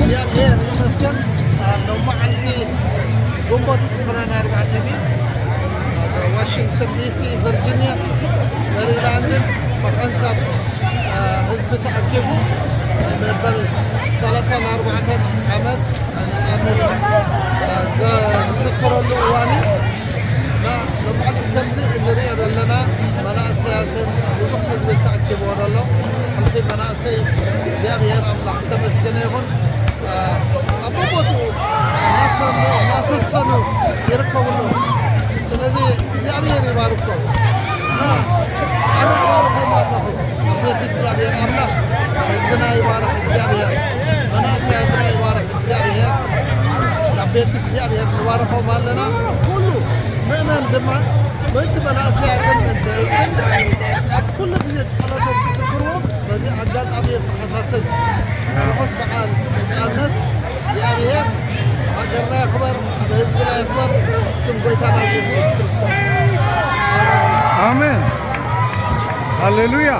እግዚአብሔር ይመስገን ነው ማዓልቲ ግንቦት 24 ዋሽንግተን ዲሲ ቨርጂኒያ ሜሪላንድን በሐንሳብ ህዝብ ተአኪቡ መበል 34 ዓመት ነፃነት ዝዝክረሉ እዋኒ እና ለማዓልቲ ከምዚ እንሪኦ ዘለና መናእሰያትን ብዙሕ ህዝቢ ተኣኪቡ ኣሎ ሓልፊ መናእሰይ እግዚአብሔር አምላክ ተመስገነ ይሁን አቦቦቱ እናሰሰኑ ይርከቡሉ ስለዚ እግዚአብሔር ይባርኮ እና አነ ባርኮም ኣለኹ አቤት እግዚአብሔር አምላክ ህዝብና ይባርክ እግዚአብሔር መናእሰያትና ይባርክ እግዚአብሔር አቤት እግዚአብሔር ንባርኮም ኣለና ኩሉ ምእመን ድማ በእንት መናእሰያትን ኣብ ኩሉ ግዜ ጸሎቶም ዝዝክርዎም በዚ ኣጋጣሚ የተሓሳስብ ንዑስ በዓል ነፃነት እግዚአብሔር ሃገርና ይኽበር ኣብ ህዝብና ይኽበር ስም ጎይታና ኢየሱስ ክርስቶስ አሜን ሃሌሉያ